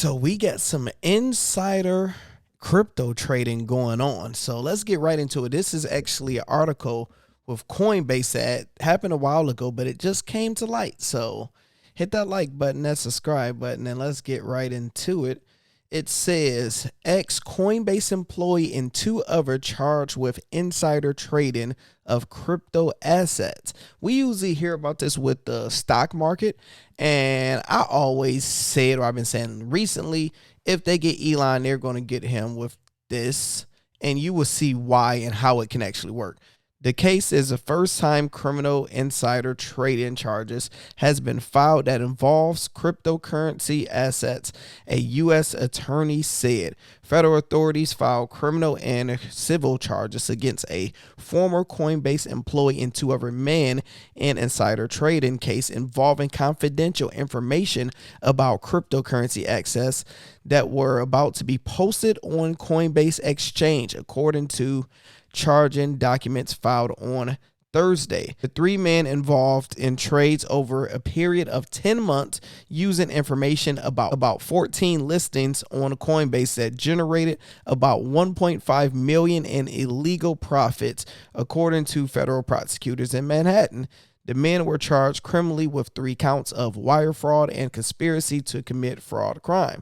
So we got some insider crypto trading going on. So let's get right into it. This is actually an article with Coinbase that happened a while ago, but it just came to light. So hit that like button, that subscribe button, and let's get right into it. It says ex-Coinbase employee and two other charged with insider trading of crypto assets. We usually hear about this with the stock market, and I always say it, or I've been saying recently, if they get Elon, they're going to get him with this, and you will see why and how it can actually work. The case is the first time criminal insider trading charges has been filed that involves cryptocurrency assets, a U.S. attorney said. Federal authorities filed criminal and civil charges against a former Coinbase employee and two other men in insider trading case involving confidential information about cryptocurrency access that were about to be posted on Coinbase exchange, according to charging documents filed on Thursday. The three men involved in trades over a period of 10 months using information about 14 listings on Coinbase that generated about 1.5 million in illegal profits, according to federal prosecutors in Manhattan. The men were charged criminally with 3 counts of wire fraud and conspiracy to commit fraud crime.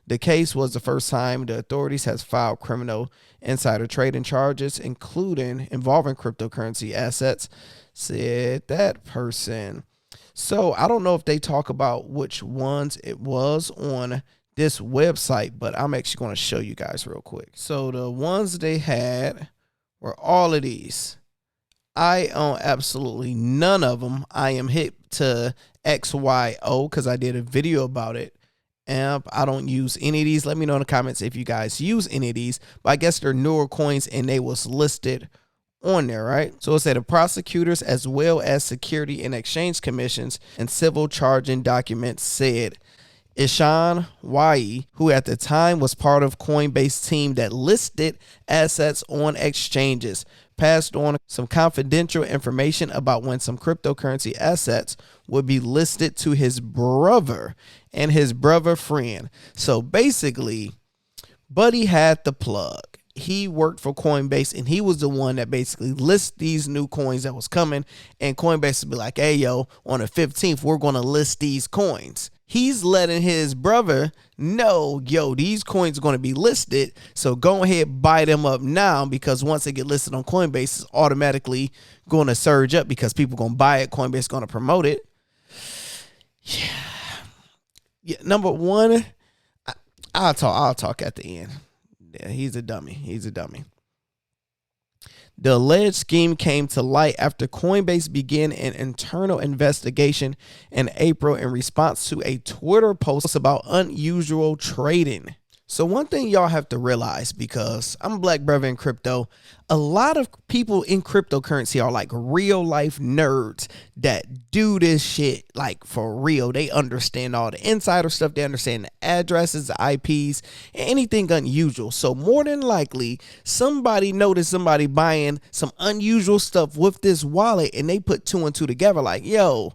The case was the first time the authorities has filed criminal insider trading charges, including involving cryptocurrency assets, said that person. So I don't know if they talk about which ones it was on this website, but I'm actually going to show you guys real quick. So the ones they had were all of these. I own absolutely none of them. I am hip to XYO because I did a video about it. I don't use any of these. Let me know in the comments if you guys use any of these. But I guess they're newer coins and they was listed on there, right? So it said the prosecutors as well as Securities and Exchange Commissions and civil charging documents said Ishan Wai, who at the time was part of Coinbase team that listed assets on exchanges, passed on some confidential information about when some cryptocurrency assets would be listed to his brother and his brother friend. So basically, Buddy had the plug. He worked for Coinbase and he was the one that basically lists these new coins that was coming, and Coinbase would be like, hey, yo, on the 15th, we're going to list these coins. He's letting his brother know, yo, these coins are going to be listed, so go ahead, buy them up now, because once they get listed on Coinbase, it's automatically going to surge up because people are going to buy it. Coinbase is going to promote it. Yeah. Number one, I'll talk at the end. Yeah, he's a dummy. The alleged scheme came to light after Coinbase began an internal investigation in April in response to a Twitter post about unusual trading. So one thing y'all have to realize, because I'm a black brother in crypto, a lot of people in cryptocurrency are like real life nerds that do this shit like for real. They understand all the insider stuff. They understand the addresses, the IPs, and anything unusual. So more than likely, somebody noticed somebody buying some unusual stuff with this wallet, and they put 2 and 2 together like, yo,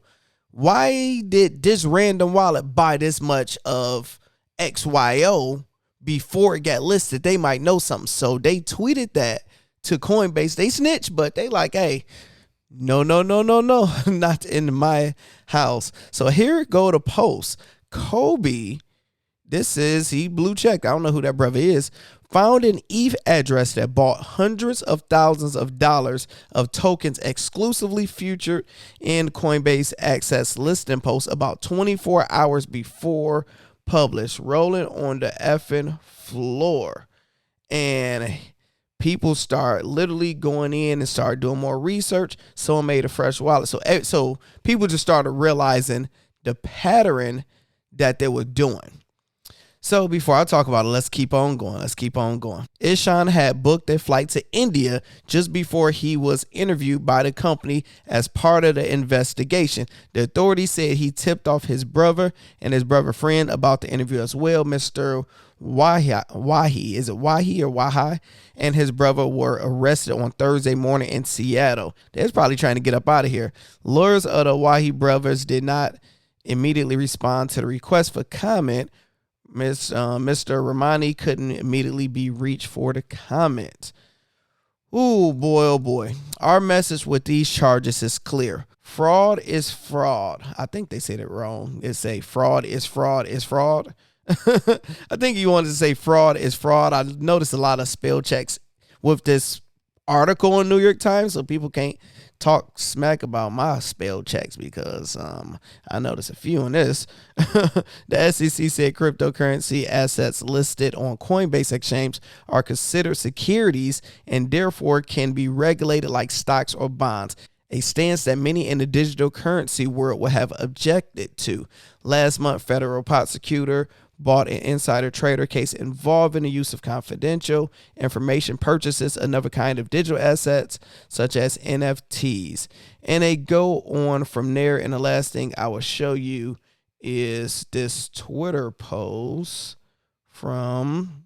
why did this random wallet buy this much of XYO before it got listed? They might know something. So they tweeted that to Coinbase. They snitched, but they like, hey, no, not in my house. So here go the post. Kobe, he blue checked. I don't know who that brother is. Found an ETH address that bought hundreds of thousands of dollars of tokens exclusively featured in Coinbase Access listing post about 24 hours before published, rolling on the effing floor. And people start literally going in and start doing more research. Someone made a fresh wallet. So people just started realizing the pattern that they were doing. So before I talk about it, let's keep on going. Ishan had booked a flight to India just before he was interviewed by the company as part of the investigation. The authorities said he tipped off his brother and his brother friend about the interview as well. Mr. Wahi, is it Wahi or Wahi? And his brother were arrested on Thursday morning in Seattle. They're probably trying to get up out of here. Lawyers of the Wahi brothers did not immediately respond to the request for comment, Mr. Romani couldn't immediately be reached for the comment. Ooh, boy, oh boy. Our message with these charges is clear. Fraud is fraud. I think they said it wrong. It say fraud is fraud is fraud. I think you wanted to say fraud is fraud. I noticed a lot of spell checks with this article in New York Times, so people can't talk smack about my spell checks because I noticed a few in this. The SEC said cryptocurrency assets listed on Coinbase exchange are considered securities and therefore can be regulated like stocks or bonds, a stance that many in the digital currency world will have objected to. Last month, federal prosecutor bought an insider trader case involving the use of confidential information purchases, another kind of digital assets such as NFTs. And they go on from there. And the last thing I will show you is this Twitter post from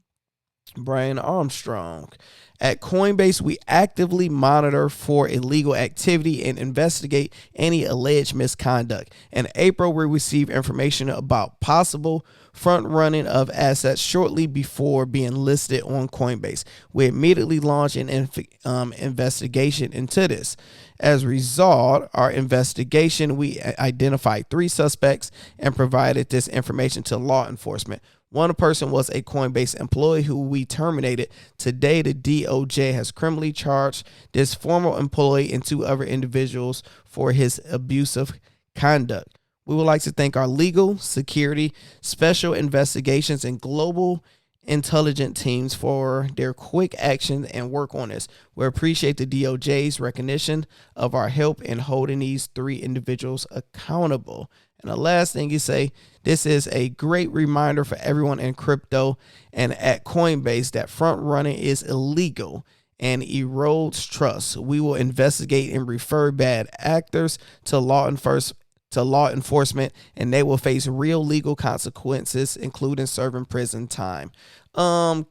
Brian Armstrong. At Coinbase, we actively monitor for illegal activity and investigate any alleged misconduct. In April, we received information about possible front running of assets shortly before being listed on Coinbase. We immediately launched an investigation into this. As a result, our investigation, we identified 3 suspects and provided this information to law enforcement. One person was a Coinbase employee who we terminated. Today, the DOJ has criminally charged this former employee and 2 other individuals for his abusive conduct. We would like to thank our legal, security, special investigations, and global intelligence teams for their quick action and work on this. We appreciate the DOJ's recognition of our help in holding these 3 individuals accountable. And the last thing you say, this is a great reminder for everyone in crypto and at Coinbase that front running is illegal and erodes trust. We will investigate and refer bad actors to law enforcement, and they will face real legal consequences, including serving prison time. Are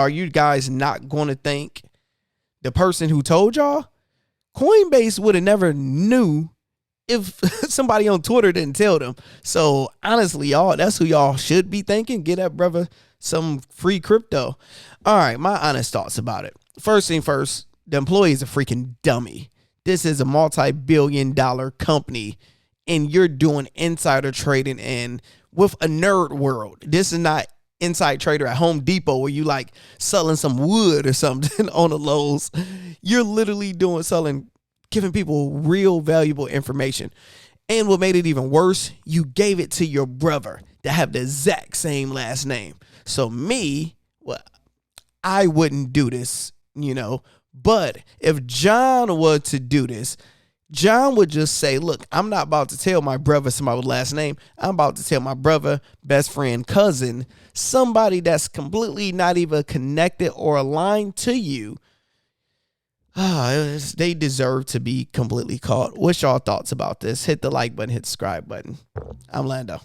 you guys not going to thank the person who told y'all? Coinbase would have never knew if somebody on Twitter didn't tell them. So honestly, y'all, that's who y'all should be thanking. Get that brother some free crypto. All right, my honest thoughts about it. First thing first, the employee is a freaking dummy. This is a multi-billion-dollar company, and you're doing insider trading and with a nerd world. This is not inside trader at Home Depot where you like selling some wood or something on the lows. You're literally giving people real valuable information. And what made it even worse, you gave it to your brother that have the exact same last name. So I wouldn't do this, But if John were to do this, John would just say, look, I'm not about to tell my brother somebody's last name. I'm about to tell my brother, best friend, cousin, somebody that's completely not even connected or aligned to you. They deserve to be completely caught. What's y'all thoughts about this? Hit the like button, hit the subscribe button. I'm Lando.